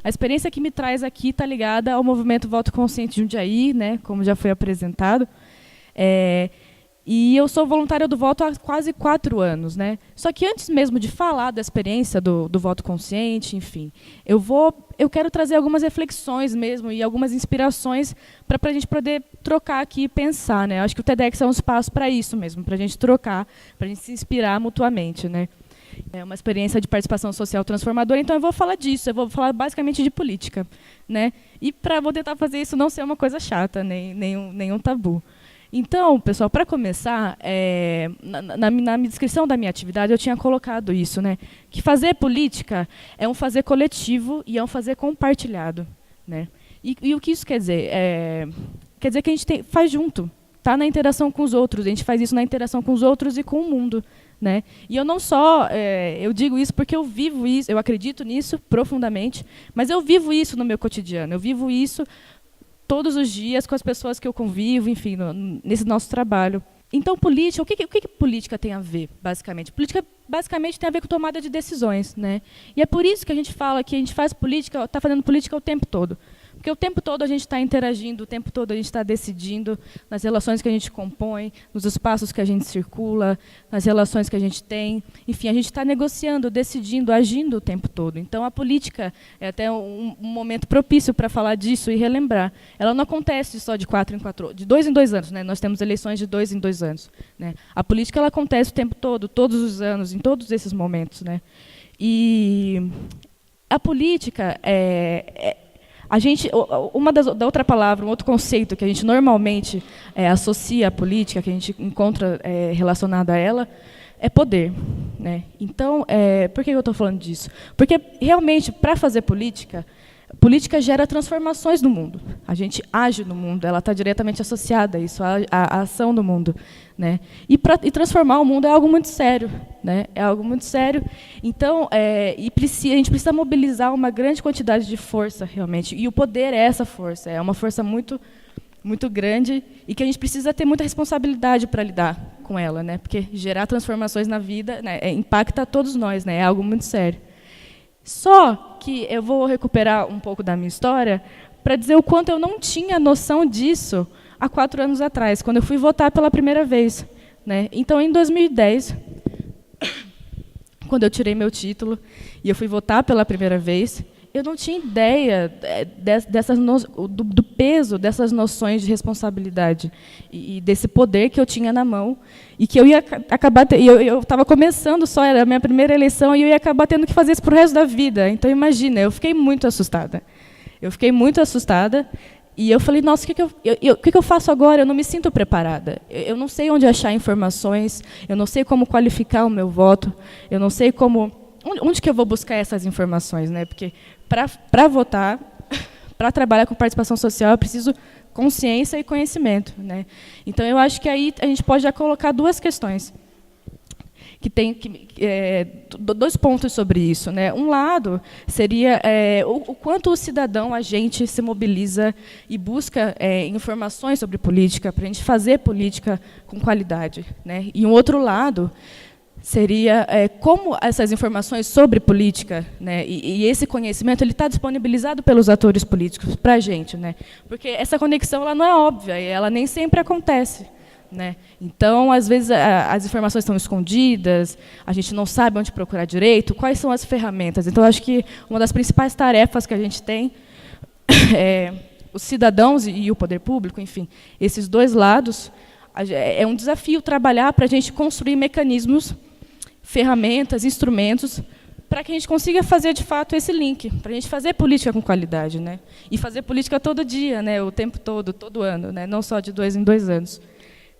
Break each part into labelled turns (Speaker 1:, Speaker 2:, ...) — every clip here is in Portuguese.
Speaker 1: A experiência que me traz aqui está ligada ao movimento Voto Consciente Jundiaí, né, como já foi apresentado. E eu sou voluntária do voto há quase 4 anos, né? Só que antes mesmo de falar da experiência do voto consciente, enfim, eu quero trazer algumas reflexões mesmo e algumas inspirações para a gente poder trocar aqui e pensar, né? Acho que o TEDx é um espaço para isso mesmo, para a gente trocar, para a gente se inspirar mutuamente, né? É uma experiência de participação social transformadora, então eu vou falar disso, eu vou falar basicamente de política, né? E vou tentar fazer isso não ser uma coisa chata, nenhum tabu. Então, pessoal, para começar, na descrição da minha atividade eu tinha colocado isso, né? Que fazer política é um fazer coletivo e é um fazer compartilhado, né? E o que isso quer dizer? Quer dizer que a gente faz junto, está na interação com os outros, a gente faz isso na interação com os outros e com o mundo, né? E eu não só, eu digo isso porque eu vivo isso, eu acredito nisso profundamente, mas eu vivo isso no meu cotidiano, eu vivo isso todos os dias com as pessoas que eu convivo, enfim, nesse nosso trabalho. Então, política, o que política tem a ver, basicamente? Política, basicamente, tem a ver com tomada de decisões, né? E é por isso que a gente fala que a gente faz política, está fazendo política o tempo todo. Porque o tempo todo a gente está interagindo, o tempo todo a gente está decidindo nas relações que a gente compõe, nos espaços que a gente circula, nas relações que a gente tem. Enfim, a gente está negociando, decidindo, agindo o tempo todo. Então, a política é até um momento propício para falar disso e relembrar. Ela não acontece só de 2 em 2 anos, né? Nós temos eleições de 2 em 2 anos, né? A política ela acontece o tempo todo, todos os anos, em todos esses momentos, né? E a política da outra palavra, um outro conceito que a gente normalmente associa à política, que a gente encontra relacionado a ela, é poder, né? Então, por que eu estou falando disso? Porque, realmente, para fazer política gera transformações no mundo. A gente age no mundo, ela está diretamente associada a isso, à ação do mundo, né? E transformar o mundo é algo muito sério, né? É algo muito sério. Então, a gente precisa mobilizar uma grande quantidade de força, realmente. E o poder é essa força, é uma força muito, muito grande e que a gente precisa ter muita responsabilidade para lidar com ela, né? Porque gerar transformações na vida, né, impacta a todos nós, né? É algo muito sério. Só que eu vou recuperar um pouco da minha história para dizer o quanto eu não tinha noção disso há 4 anos atrás, quando eu fui votar pela primeira vez, né? Então, em 2010, quando eu tirei meu título e eu fui votar pela primeira vez, eu não tinha ideia do peso dessas noções de responsabilidade e desse poder que eu tinha na mão e que eu ia acabar... Eu estava começando só, era a minha primeira eleição, e eu ia acabar tendo que fazer isso para o resto da vida. Então, imagina, eu fiquei muito assustada. E eu falei, nossa, o que eu faço agora? Eu não me sinto preparada. Eu não sei onde achar informações, eu não sei como qualificar o meu voto, eu não sei como... Onde que eu vou buscar essas informações, né? Porque para votar, para trabalhar com participação social, eu preciso consciência e conhecimento, né? Então, eu acho que aí a gente pode já colocar 2 questões. Que tem 2 pontos sobre isso, né? Um lado seria o quanto o cidadão, a gente, se mobiliza e busca informações sobre política, para a gente fazer política com qualidade, né? E um outro lado seria como essas informações sobre política, né, e esse conhecimento ele está disponibilizado pelos atores políticos para a gente, né? Porque essa conexão ela não é óbvia e ela nem sempre acontece, né? Então, às vezes, as informações estão escondidas, a gente não sabe onde procurar direito, quais são as ferramentas. Então, acho que uma das principais tarefas que a gente tem os cidadãos e o poder público, enfim, esses 2 lados, é um desafio trabalhar para a gente construir mecanismos, ferramentas, instrumentos, para que a gente consiga fazer, de fato, esse link, para a gente fazer política com qualidade, né? E fazer política todo dia, né? O tempo todo, todo ano, né? Não só de 2 em 2 anos.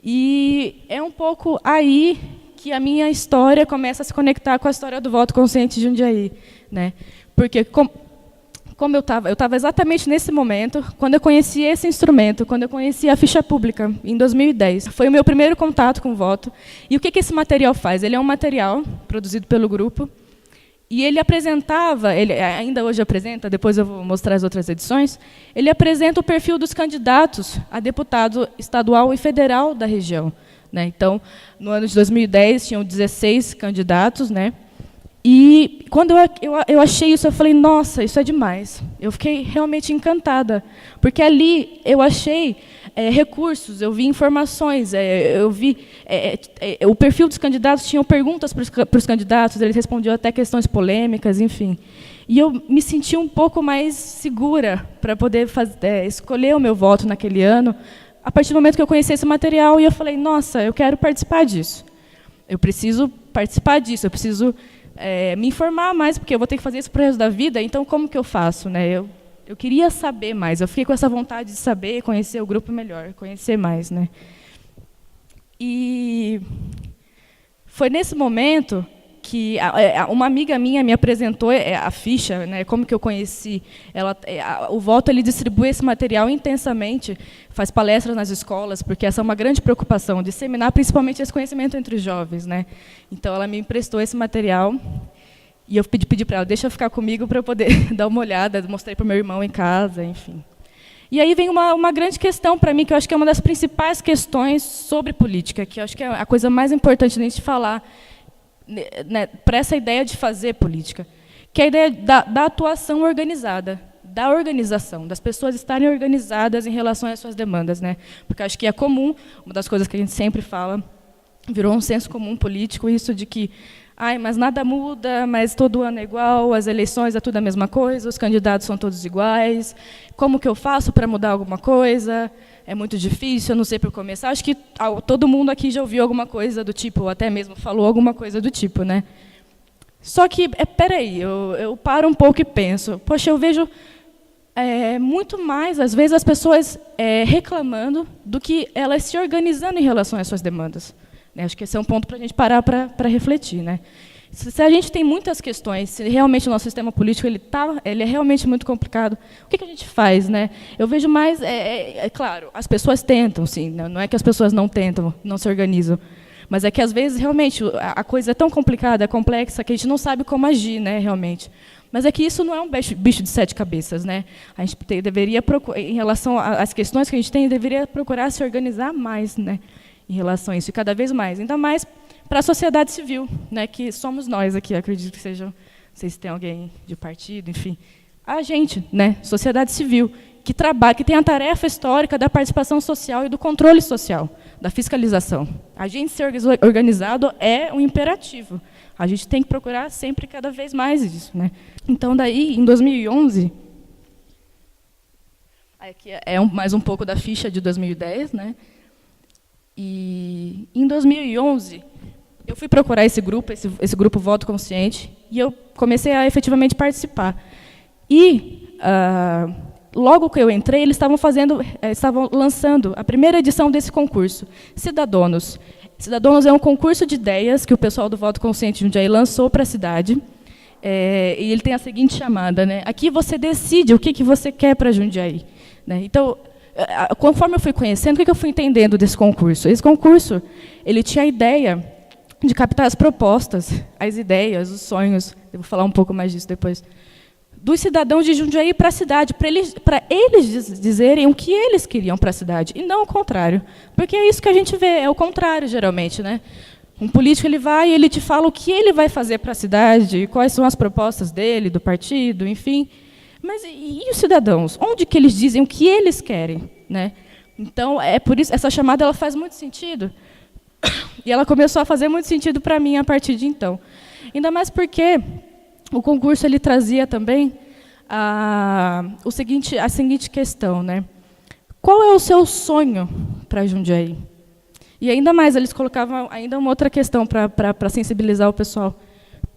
Speaker 1: E é um pouco aí que a minha história começa a se conectar com a história do voto consciente de Jundiaí, né? Porque, como eu estava exatamente nesse momento, quando eu conheci esse instrumento, quando eu conheci a ficha pública, em 2010. Foi o meu primeiro contato com o voto. E o que esse material faz? Ele é um material produzido pelo grupo, e ele apresentava, ele ainda hoje apresenta, depois eu vou mostrar as outras edições, ele apresenta o perfil dos candidatos a deputado estadual e federal da região, né? Então, no ano de 2010, tinham 16 candidatos, né? E quando eu achei isso, eu falei, nossa, isso é demais. Eu fiquei realmente encantada, porque ali eu achei recursos, eu vi informações, eu vi o perfil dos candidatos, tinham perguntas para os candidatos, eles respondiam até questões polêmicas, enfim. E eu me senti um pouco mais segura para poder escolher o meu voto naquele ano, a partir do momento que eu conheci esse material, e eu falei, nossa, eu quero participar disso. Eu preciso participar disso, eu preciso me informar mais, porque eu vou ter que fazer isso para o resto da vida, então como que eu faço? Né? Eu queria saber mais, eu fiquei com essa vontade de saber, conhecer o grupo melhor, conhecer mais. Né? E foi nesse momento que uma amiga minha me apresentou a ficha, né, como que eu conheci. O Voto ele distribui esse material intensamente, faz palestras nas escolas, porque essa é uma grande preocupação, disseminar principalmente esse conhecimento entre os jovens. Né? Então, ela me emprestou esse material, e eu pedi para ela, deixa eu ficar comigo para eu poder dar uma olhada, mostrei para o meu irmão em casa, enfim. E aí vem uma grande questão para mim, que eu acho que é uma das principais questões sobre política, que eu acho que é a coisa mais importante da gente falar, né, para essa ideia de fazer política, que é a ideia da atuação organizada, da organização, das pessoas estarem organizadas em relação às suas demandas. Né? Porque acho que é comum, uma das coisas que a gente sempre fala, virou um senso comum político, isso de que mas nada muda, mas todo ano é igual, as eleições é tudo a mesma coisa, os candidatos são todos iguais, como que eu faço para mudar alguma coisa? É muito difícil, eu não sei por começar. Acho que todo mundo aqui já ouviu alguma coisa do tipo, ou até mesmo falou alguma coisa do tipo. Né? Só que, peraí, eu paro um pouco e penso, poxa, eu vejo muito mais, às vezes, as pessoas reclamando do que elas se organizando em relação às suas demandas. Acho que esse é um ponto para a gente parar para refletir. Né? Se a gente tem muitas questões, se realmente o nosso sistema político ele é realmente muito complicado, o que a gente faz? Né? Eu vejo mais, claro, as pessoas tentam, sim, não é que as pessoas não tentam, não se organizam, mas é que, às vezes, realmente, a coisa é tão complicada, é complexa, que a gente não sabe como agir, né, realmente. Mas é que isso não é um bicho de 7 cabeças. Né? A gente deveria procurar, em relação às questões que a gente tem, deveria procurar se organizar mais, né, em relação a isso, e cada vez mais, ainda mais para a sociedade civil, né, que somos nós aqui, acredito que sejam, não sei se tem alguém de partido, enfim, a gente, né, sociedade civil, que trabalha, que tem a tarefa histórica da participação social e do controle social, da fiscalização. A gente ser organizado é um imperativo. A gente tem que procurar sempre cada vez mais isso. Né? Então, daí, em 2011, aqui mais um pouco da ficha de 2010, né? E em 2011, eu fui procurar esse grupo Voto Consciente, e eu comecei a efetivamente participar. E, logo que eu entrei, eles estavam lançando a primeira edição desse concurso, Cidadônos. Cidadônos é um concurso de ideias que o pessoal do Voto Consciente de Jundiaí lançou para a cidade, e ele tem a seguinte chamada, né? Aqui você decide o que você quer para Jundiaí. Né? Então, conforme eu fui conhecendo, o que eu fui entendendo desse concurso? Esse concurso ele tinha a ideia de captar as propostas, as ideias, os sonhos, eu vou falar um pouco mais disso depois, dos cidadãos de Jundiaí para a cidade, para eles dizerem o que eles queriam para a cidade, e não o contrário. Porque é isso que a gente vê, é o contrário, geralmente. Né? Um político ele vai e ele te fala o que ele vai fazer para a cidade, quais são as propostas dele, do partido, enfim. Mas e os cidadãos? Onde que eles dizem o que eles querem? Né? Então, é por isso essa chamada ela faz muito sentido. E ela começou a fazer muito sentido para mim a partir de então. Ainda mais porque o concurso ele trazia também a seguinte questão. Né? Qual é o seu sonho para Jundiaí? E ainda mais, eles colocavam ainda uma outra questão para sensibilizar o pessoal.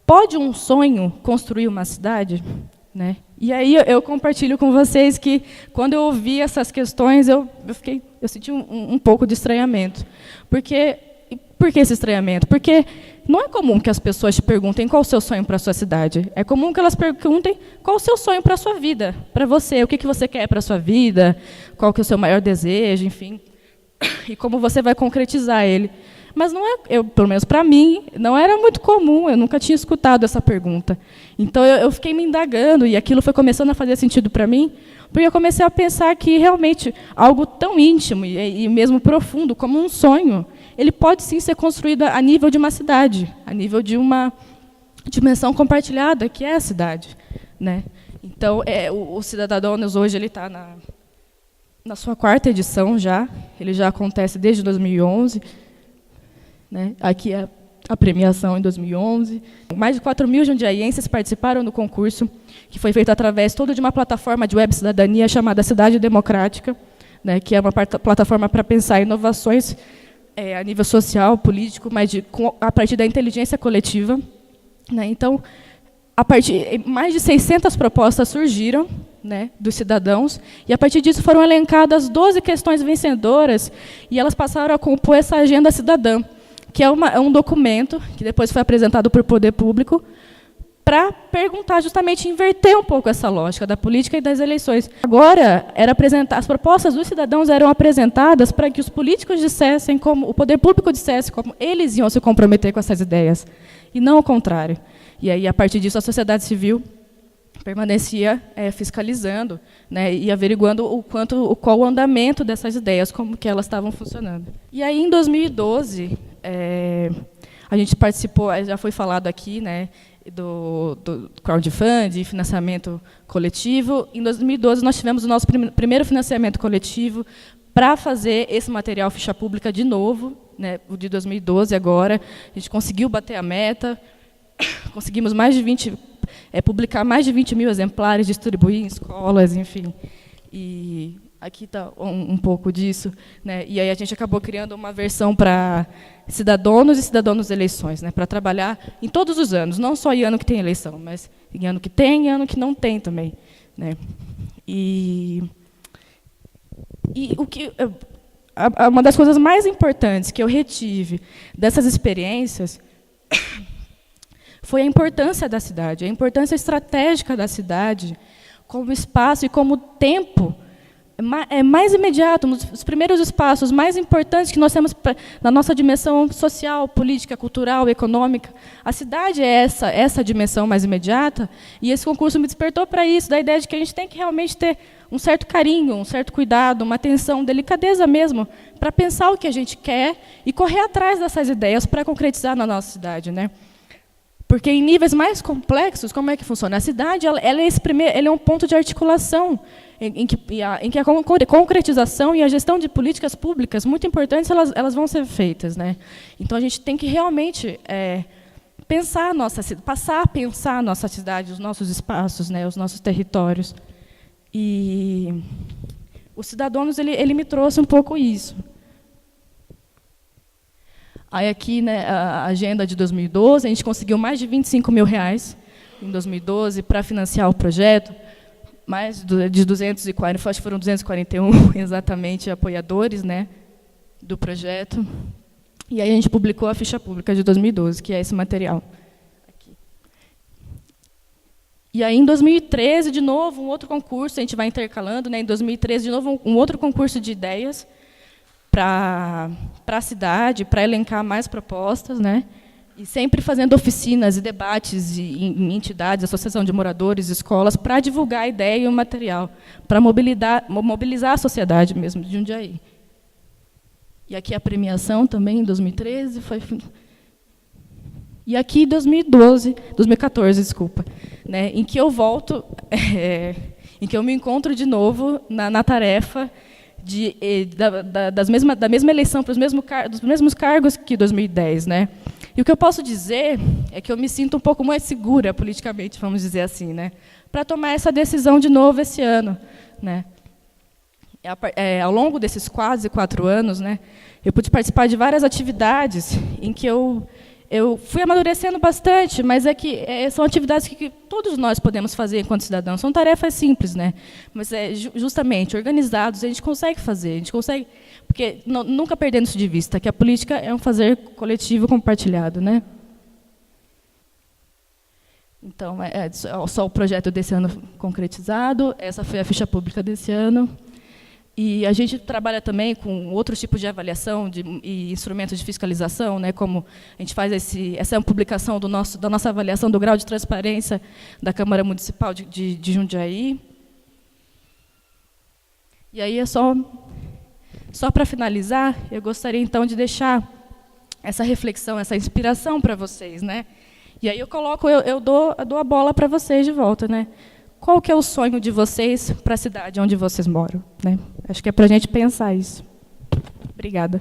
Speaker 1: Pode um sonho construir uma cidade? Né? E aí eu compartilho com vocês que, quando eu ouvi essas questões, eu senti um pouco de estranhamento. Por que esse estranhamento? Porque não é comum que as pessoas te perguntem qual o seu sonho para a sua cidade. É comum que elas perguntem qual o seu sonho para a sua vida, para você, o que você quer para a sua vida, qual que é o seu maior desejo, enfim, e como você vai concretizar ele. Mas não é, pelo menos para mim, não era muito comum, eu nunca tinha escutado essa pergunta. Então, eu fiquei me indagando, e aquilo foi começando a fazer sentido para mim, porque eu comecei a pensar que, realmente, algo tão íntimo e mesmo profundo como um sonho, ele pode, sim, ser construído a nível de uma cidade, a nível de uma dimensão compartilhada, que é a cidade, né? Então, o Cidadãos hoje ele está na sua 4ª edição já, ele já acontece desde 2011, né? Aqui é a premiação em 2011. Mais de 4.000 jundiaienses participaram do concurso, que foi feito através de uma plataforma de web cidadania chamada Cidade Democrática, né, que é uma plataforma para pensar inovações a nível social, político, mas a partir da inteligência coletiva, né? Então, mais de 600 propostas surgiram, né, dos cidadãos, e a partir disso foram elencadas 12 questões vencedoras, e elas passaram a compor essa agenda cidadã, que é um documento que depois foi apresentado por poder público para perguntar, justamente, inverter um pouco essa lógica da política e das eleições. Agora, as propostas dos cidadãos eram apresentadas para que os políticos dissessem, o poder público dissesse como eles iam se comprometer com essas ideias, e não o contrário. E aí, a partir disso, a sociedade civil permanecia fiscalizando, né, e averiguando qual o andamento dessas ideias, como que elas estavam funcionando. E aí, em 2012, a gente participou, já foi falado aqui, né, do crowdfunding, financiamento coletivo. Em 2012, nós tivemos o nosso primeiro financiamento coletivo para fazer esse material ficha pública de novo, né, o de 2012 agora. A gente conseguiu bater a meta, conseguimos publicar mais de 20 mil exemplares, distribuir em escolas, enfim. E aqui está um pouco disso, né? E aí a gente acabou criando uma versão para cidadãos e cidadãos eleições, né? Para trabalhar em todos os anos, não só em ano que tem eleição, mas em ano que tem e ano que não tem também, né? E uma das coisas mais importantes que eu retive dessas experiências foi a importância da cidade, a importância estratégica da cidade como espaço e como tempo mais imediato, nos primeiros espaços mais importantes que nós temos na nossa dimensão social, política, cultural, econômica. A cidade é essa dimensão mais imediata, e esse concurso me despertou para isso, da ideia de que a gente tem que realmente ter um certo carinho, um certo cuidado, uma atenção, delicadeza mesmo, para pensar o que a gente quer e correr atrás dessas ideias para concretizar na nossa cidade, né? Porque em níveis mais complexos, como é que funciona? A cidade ela é um ponto de articulação em que a concretização e a gestão de políticas públicas muito importantes elas vão ser feitas, né? Então a gente tem que realmente passar a pensar a nossa cidade, os nossos espaços, né, os nossos territórios. E o Cidadãos ele me trouxe um pouco isso. Aí aqui, né, a agenda de 2012, a gente conseguiu mais de 25 mil reais em 2012 para financiar o projeto, mais de 240, acho que foram 241 exatamente apoiadores, né, do projeto. E aí a gente publicou a ficha pública de 2012, que é esse material. Aqui. E aí, em 2013, de novo, um outro concurso, a gente vai intercalando, né, em 2013, de novo, um outro concurso de ideias, para a cidade, para elencar mais propostas, né? E sempre fazendo oficinas e debates em entidades, associação de moradores, escolas, para divulgar a ideia e o material, para mobilizar a sociedade mesmo de Jundiaí. E aqui a premiação também, em 2013, e aqui em 2014, desculpa, né? Em que eu volto, em que eu me encontro de novo na tarefa da mesma eleição para dos mesmos cargos que 2010, né? E o que eu posso dizer é que eu me sinto um pouco mais segura politicamente, vamos dizer assim, né? Para tomar essa decisão de novo esse ano, né? Ao longo desses quase 4 anos, né, eu pude participar de várias atividades em que eu fui amadurecendo bastante, mas são atividades que todos nós podemos fazer enquanto cidadãos. São tarefas simples, né? Mas justamente organizados a gente consegue fazer, porque nunca perdendo isso de vista, que a política é um fazer coletivo compartilhado, né? Então, só o projeto desse ano concretizado. Essa foi a ficha pública desse ano. E a gente trabalha também com outros tipos de avaliação e instrumentos de fiscalização, né, como a gente faz essa publicação da nossa avaliação do grau de transparência da Câmara Municipal de Jundiaí. E aí só para finalizar, eu gostaria então de deixar essa reflexão, essa inspiração para vocês, né, E aí eu dou a bola para vocês de volta, né? Qual que é o sonho de vocês para a cidade onde vocês moram, né? Acho que é para a gente pensar isso. Obrigada.